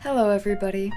Hello everybody.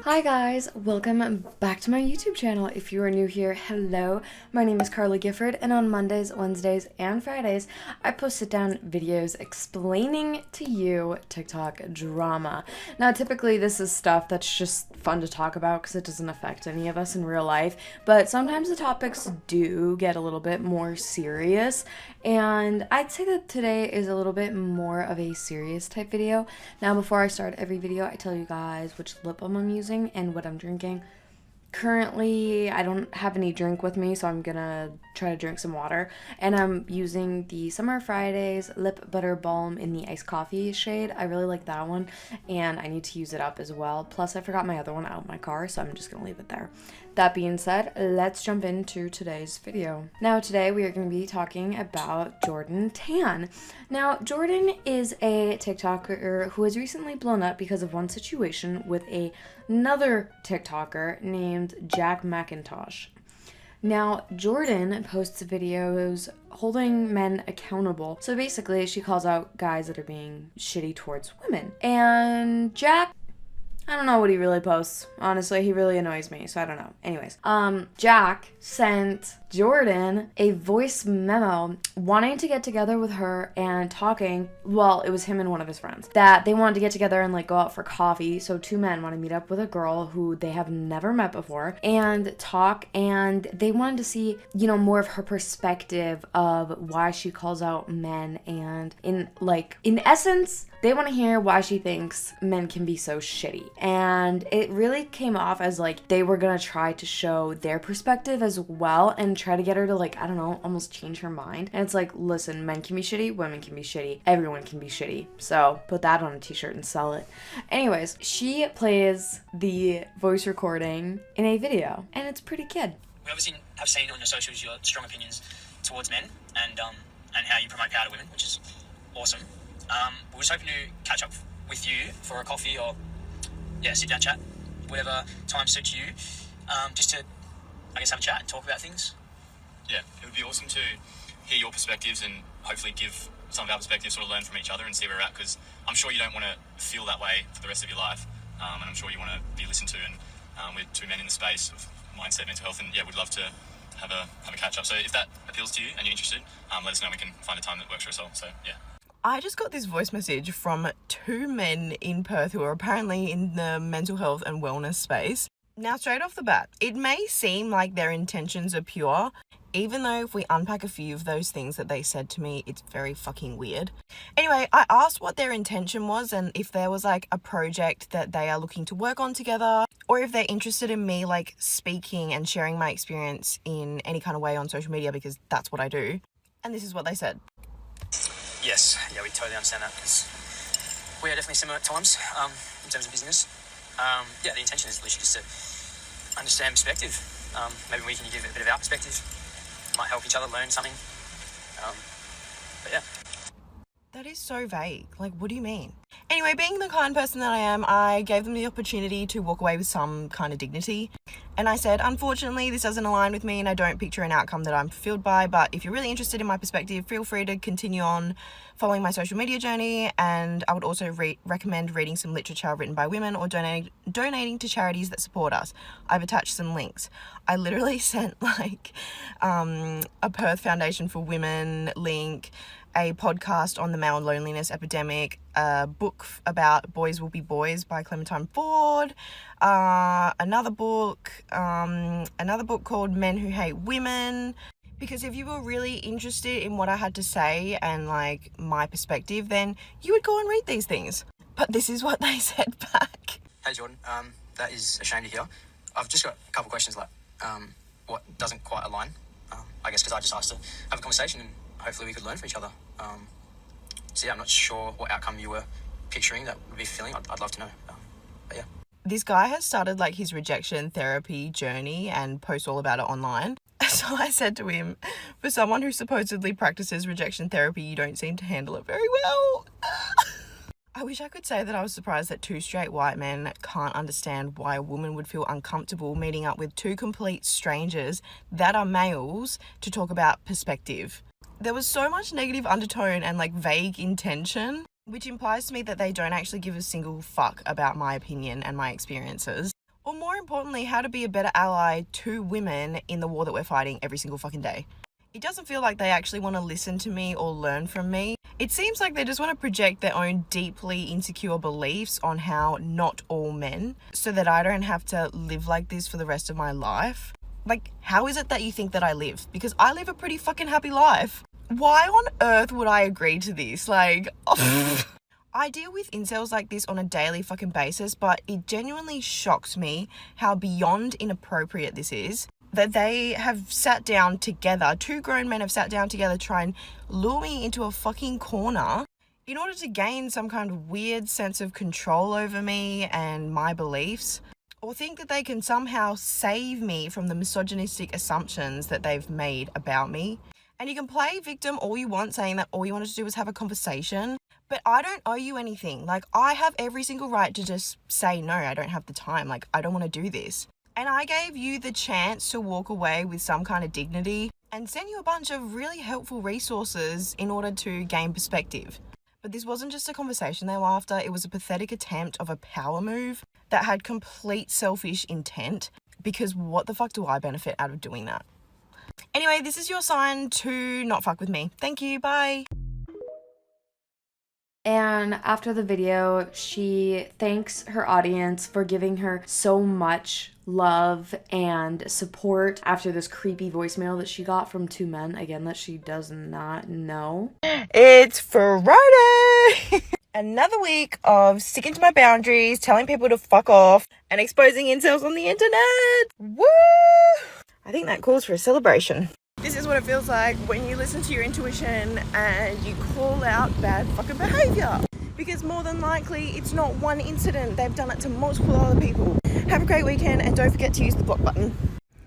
Hi guys, welcome back to my YouTube channel. If you are new here, hello. My name is Carly Gifford, and on Mondays, Wednesdays, and Fridays, I post sit-down videos explaining to you TikTok drama. Now, typically this is stuff that's just fun to talk about because it doesn't affect any of us in real life, but sometimes the topics do get a little bit more serious, and I'd say that today is a little bit more of a serious type video. Now, before I start every video, I tell you guys which lip balm I'm using and what I'm drinking. Currently, I don't have any drink with me, so I'm gonna try to drink some water. And I'm using the Summer Fridays Lip Butter Balm in the iced coffee shade. I really like that one, and I need to use it up as well. Plus, I forgot my other one out in my car, so I'm just gonna leave it there. That being said, let's jump into today's video. Now, today we are going to be talking about Jordan Tan. Now, Jordan is a TikToker who has recently blown up because of one situation with another TikToker named Jack McIntosh. Now, Jordan posts videos holding men accountable. So basically, she calls out guys that are being shitty towards women. And Jack, I don't know what he really posts. Honestly, he really annoys me, so I don't know. Anyways, Jack sent Jordan a voice memo wanting to get together with her and talking. Well, it was him and one of his friends that they wanted to get together and like go out for coffee. So two men want to meet up with a girl who they have never met before and talk, and they wanted to see, more of her perspective of why she calls out men, and in essence, they want to hear why she thinks men can be so shitty. And it really came off as like they were gonna try to show their perspective as well and try to get her to almost change her mind. And it's like, listen, men can be shitty, women can be shitty, everyone can be shitty. So put that on a t-shirt and sell it. Anyways, she plays the voice recording in a video, and it's pretty good. We obviously have seen on your socials your strong opinions towards men and how you promote power to women, which is awesome. We were just hoping to catch up with you for a coffee or, sit down chat, whatever time suits you, just to, have a chat and talk about things. Yeah, it would be awesome to hear your perspectives and hopefully give some of our perspectives, sort of learn from each other and see where we're at, because I'm sure you don't want to feel that way for the rest of your life, and I'm sure you want to be listened to, and we're two men in the space of mindset, mental health, and we'd love to have a catch up. So if that appeals to you and you're interested, let us know, we can find a time that works for us all. So yeah. I just got this voice message from two men in Perth who are apparently in the mental health and wellness space. Now, straight off the bat, it may seem like their intentions are pure, even though if we unpack a few of those things that they said to me, it's very fucking weird. Anyway, I asked what their intention was and if there was a project that they are looking to work on together, or if they're interested in me speaking and sharing my experience in any kind of way on social media, because that's what I do. And this is what they said. Yes, we totally understand that, because we are definitely similar at times in terms of business. The intention is literally just to understand perspective. Maybe we can give a bit of our perspective. Might help each other learn something. But yeah. That is so vague. What do you mean? Anyway, being the kind person that I am, I gave them the opportunity to walk away with some kind of dignity. And I said, unfortunately, this doesn't align with me and I don't picture an outcome that I'm fulfilled by, but if you're really interested in my perspective, feel free to continue on following my social media journey. And I would also recommend reading some literature written by women or donating to charities that support us. I've attached some links. I literally sent a Perth Foundation for Women link, a podcast on the male loneliness epidemic, a book about Boys Will Be Boys by Clementine Ford, another book called Men Who Hate Women. Because if you were really interested in what I had to say and my perspective, then you would go and read these things. But this is what they said back. Hey Jordan, that is a shame to hear. I've just got a couple questions what doesn't quite align. Because I just asked to have a conversation and hopefully we could learn from each other. I'm not sure what outcome you were picturing that would be fulfilling. I'd love to know. But yeah. This guy has started his rejection therapy journey and posts all about it online. So I said to him, for someone who supposedly practices rejection therapy, you don't seem to handle it very well. I wish I could say that I was surprised that two straight white men can't understand why a woman would feel uncomfortable meeting up with two complete strangers that are males to talk about perspective. There was so much negative undertone and vague intention. which implies to me that they don't actually give a single fuck about my opinion and my experiences. Or more importantly, how to be a better ally to women in the war that we're fighting every single fucking day. It doesn't feel like they actually want to listen to me or learn from me. It seems like they just want to project their own deeply insecure beliefs on how not all men, so that I don't have to live like this for the rest of my life. Like, how is it that you think that I live? Because I live a pretty fucking happy life. Why on earth would I agree to this? Like, I deal with incels like this on a daily fucking basis, but it genuinely shocks me how beyond inappropriate this is. That they have sat down together, two grown men have sat down together to try and lure me into a fucking corner in order to gain some kind of weird sense of control over me and my beliefs, or think that they can somehow save me from the misogynistic assumptions that they've made about me. And you can play victim all you want, saying that all you wanted to do was have a conversation, but I don't owe you anything. Like, I have every single right to just say, no, I don't have the time. Like, I don't want to do this. And I gave you the chance to walk away with some kind of dignity and sent you a bunch of really helpful resources in order to gain perspective. But this wasn't just a conversation they were after, it was a pathetic attempt of a power move that had complete selfish intent, because what the fuck do I benefit out of doing that? Anyway, this is your sign to not fuck with me. Thank you, bye. And after the video, she thanks her audience for giving her so much love and support after this creepy voicemail that she got from two men, again, that she does not know. It's Friday! Another week of sticking to my boundaries, telling people to fuck off, and exposing incels on the internet! Woo! I think that calls for a celebration. This is what it feels like when you listen to your intuition and you call out bad fucking behaviour. Because more than likely, it's not one incident. They've done it to multiple other people. Have a great weekend and don't forget to use the block button.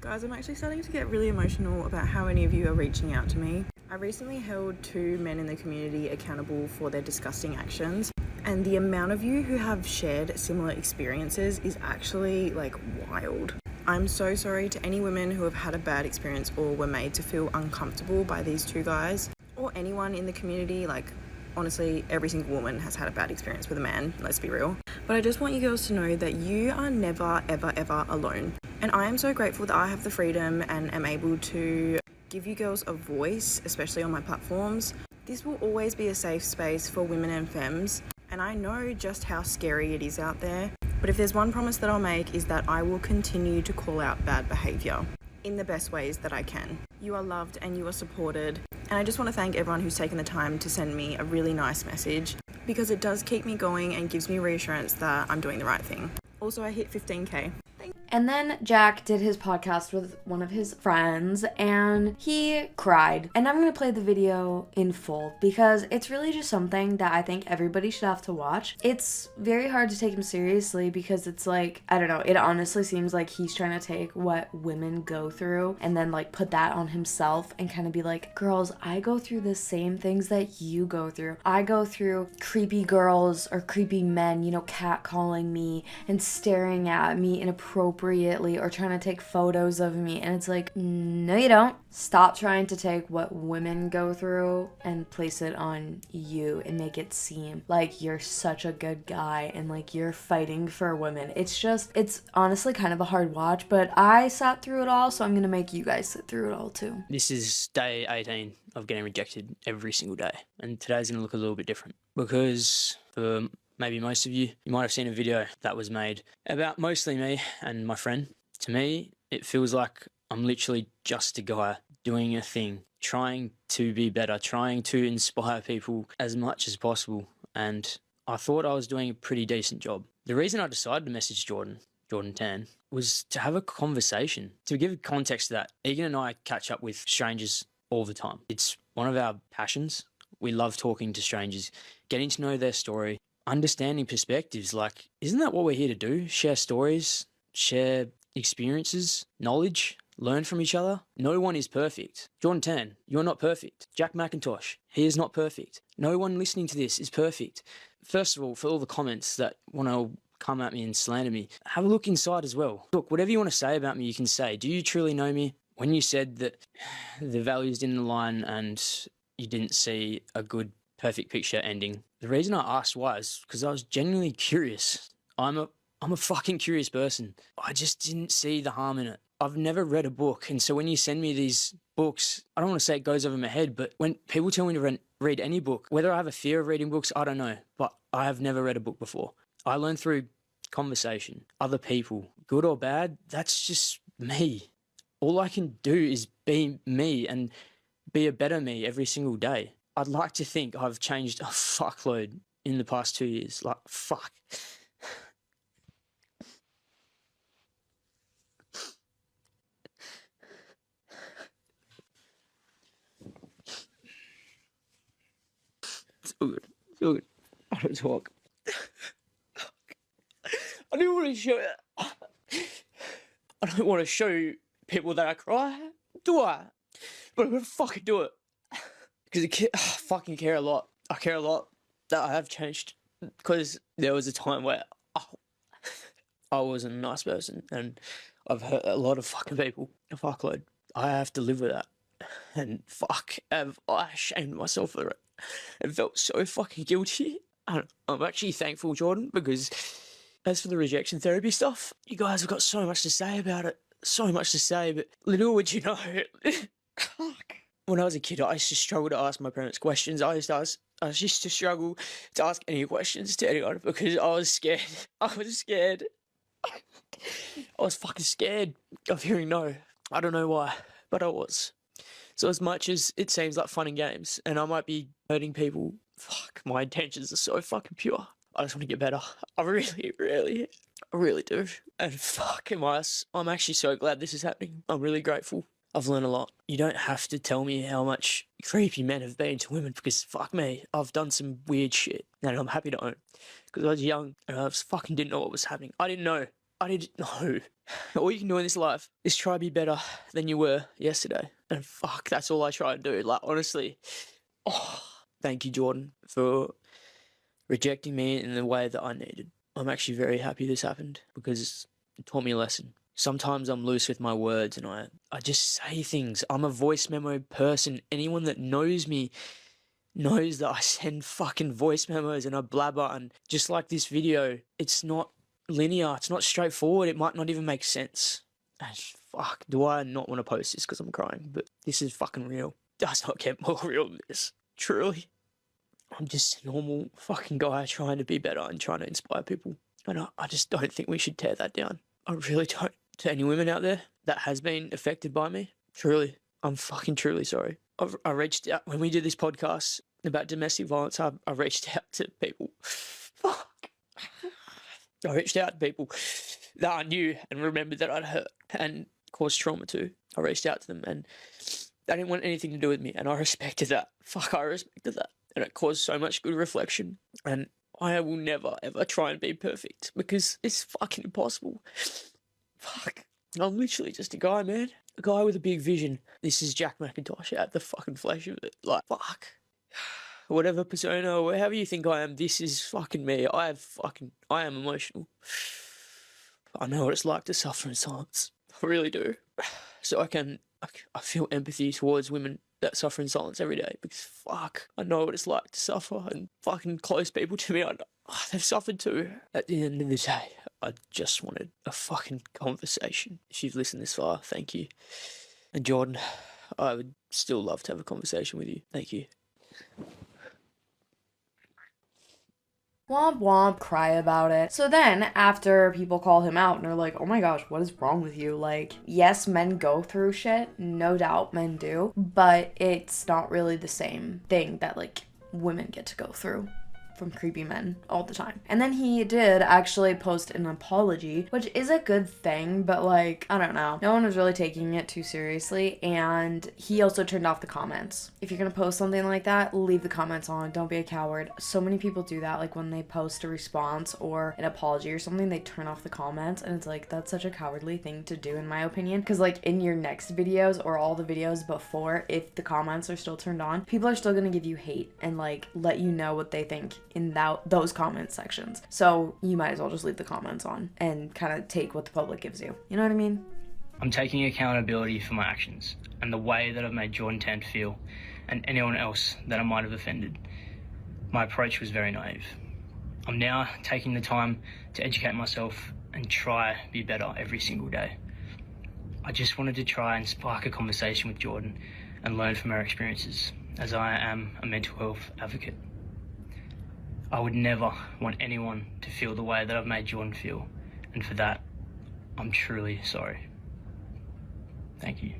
Guys, I'm actually starting to get really emotional about how many of you are reaching out to me. I recently held two men in the community accountable for their disgusting actions. And the amount of you who have shared similar experiences is actually, like, wild. I'm so sorry to any women who have had a bad experience or were made to feel uncomfortable by these two guys, or anyone in the community. Like, honestly, every single woman has had a bad experience with a man, let's be real. But I just want you girls to know that you are never, ever, ever alone. And I am so grateful that I have the freedom and am able to give you girls a voice, especially on my platforms. This will always be a safe space for women and femmes, and I know just how scary it is out there. But if there's one promise that I'll make, is that I will continue to call out bad behaviour in the best ways that I can. You are loved and you are supported. And I just want to thank everyone who's taken the time to send me a really nice message, because it does keep me going and gives me reassurance that I'm doing the right thing. Also, I hit 15K. And then Jack did his podcast with one of his friends and he cried. And I'm going to play the video in full because it's really just something that I think everybody should have to watch. It's very hard to take him seriously because it's like, I don't know, it honestly seems like he's trying to take what women go through and then like put that on himself and kind of be like, girls, I go through the same things that you go through. I go through creepy girls or creepy men, you know, catcalling me and staring at me inappropriately or trying to take photos of me, and it's like, no you don't. Stop trying to take what women go through and place it on you and make it seem like you're such a good guy and like you're fighting for women. It's honestly kind of a hard watch, but I sat through it all, so I'm gonna make you guys sit through it all too. This is day 18 of getting rejected every single day, and today's going to look a little bit different because for maybe most of you, you might have seen a video that was made about mostly me and my friend. To me, it feels like I'm literally just a guy doing a thing, trying to be better, trying to inspire people as much as possible. And I thought I was doing a pretty decent job. The reason I decided to message Jordan Tan, was to have a conversation. To give context to that, Egan and I catch up with strangers all the time. It's one of our passions. We love talking to strangers, getting to know their story, understanding perspectives. Like, isn't that what we're here to do? Share stories, share experiences, knowledge, learn from each other. No one is perfect. Jordan Tan, you're not perfect. Jack McIntosh, he is not perfect. No one listening to this is perfect. First of all, for all the comments that want to come at me and slander me, have a look inside as well. Look, whatever you want to say about me, you can say. Do you truly know me? When you said that the values didn't align and you didn't see a good, perfect picture ending The reason I asked why is because I was genuinely curious. I'm a fucking curious person. I just didn't see the harm in it. I've never read a book, and so when you send me these books, I don't want to say it goes over my head, but when people tell me to read any book, whether I have a fear of reading books, I don't know, but I have never read a book before. I learn through conversation, other people, good or bad, that's just me. All I can do is be me and be a better me every single day. I'd like to think I've changed a fuckload in the past 2 years. Like, fuck. It's all good. It's all good. I don't talk. I don't want to show I don't want to show people that I cry, do I? But I'm gonna fucking do it. Because I fucking care a lot. I care a lot that I have changed. Because there was a time where I wasn't a nice person and I've hurt a lot of fucking people. A fuckload. I have to live with that. And fuck, have I shamed myself for it. And felt so fucking guilty. I'm actually thankful, Jordan, because as for the rejection therapy stuff, you guys have got so much to say about it. So much to say, but little would you know. When I was a kid, I used to struggle to ask my parents questions. I used to struggle to ask any questions to anyone because I was scared. I was scared. I was fucking scared of hearing no. I don't know why, but I was. So as much as it seems like fun and games, and I might be hurting people, fuck, my intentions are so fucking pure. I just want to get better. I really do. And fuck, I'm actually so glad this is happening. I'm really grateful. I've learned a lot. You don't have to tell me how much creepy men have been to women because fuck me, I've done some weird shit and I'm happy to own. Because I was young and I fucking didn't know what was happening. I didn't know. All you can do in this life is try to be better than you were yesterday. And fuck, that's all I try to do. Like, honestly. Oh, thank you, Jordan, for rejecting me in the way that I needed. I'm actually very happy this happened because it taught me a lesson. Sometimes I'm loose with my words and I just say things. I'm a voice memo person. Anyone that knows me knows that I send fucking voice memos and I blabber, and just like this video, it's not linear, it's not straightforward, it might not even make sense. And fuck, do I not want to post this because I'm crying, but this is fucking real. Does not get more real than this. Truly. I'm just a normal fucking guy trying to be better and trying to inspire people. And I just don't think we should tear that down. I really don't. To any women out there that has been affected by me, truly, I'm fucking truly sorry. I reached out, when we did this podcast about domestic violence, I reached out to people. Fuck. I reached out to people that I knew and remembered that I'd hurt and caused trauma to. I reached out to them and they didn't want anything to do with me, and I respected that. Fuck, I respected that. And it caused so much good reflection. And I will never, ever try and be perfect because it's fucking impossible. Fuck. I'm literally just a guy, man. A guy with a big vision. This is Jack McIntosh out the fucking flesh of it. Like, fuck. Whatever persona or however you think I am, this is fucking me. I am emotional. I know what it's like to suffer in silence. I really do. So I feel empathy towards women that suffer in silence every day because fuck, I know what it's like to suffer, and fucking close people to me, they've suffered too. At the end of the day, I just wanted a fucking conversation. If you've listened this far, thank you. And Jordan, I would still love to have a conversation with you. Thank you. Womp womp, cry about it. So then, after people call him out and are like, oh my gosh, what is wrong with you? Like, yes, men go through shit, no doubt men do, but it's not really the same thing that, like, women get to go through from creepy men all the time. And then he did actually post an apology, which is a good thing, but like, I don't know. No one was really taking it too seriously, and he also turned off the comments. If you're gonna post something like that, leave the comments on. Don't be a coward. So many people do that, like when they post a response or an apology or something, they turn off the comments, and it's like, that's such a cowardly thing to do in my opinion, because like in your next videos or all the videos before, if the comments are still turned on, people are still gonna give you hate and like let you know what they think in those comment sections. So you might as well just leave the comments on and kind of take what the public gives you. You know what I mean? I'm taking accountability for my actions and the way that I've made Jordan Tant feel and anyone else that I might have offended. My approach was very naive. I'm now taking the time to educate myself and try be better every single day. I just wanted to try and spark a conversation with Jordan and learn from her experiences, as I am a mental health advocate. I would never want anyone to feel the way that I've made Jordan feel, and for that, I'm truly sorry. Thank you.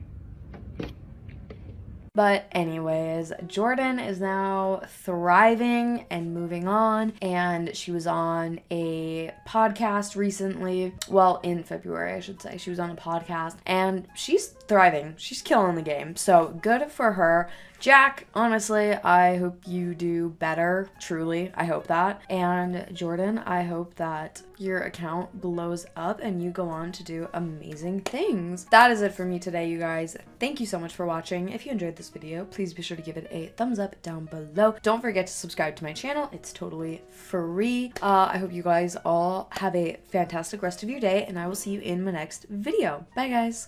But anyways, Jordan is now thriving and moving on, and she was on a podcast recently. Well, in February, I should say. She was on a podcast, and she's thriving. She's killing the game. So good for her. Jack, honestly, I hope you do better. Truly, I hope that. And Jordan, I hope that your account blows up and you go on to do amazing things. That is it for me today, you guys. Thank you so much for watching. If you enjoyed this video, please be sure to give it a thumbs up down below. Don't forget to subscribe to my channel. It's totally free. I hope you guys all have a fantastic rest of your day, and I will see you in my next video. Bye, guys.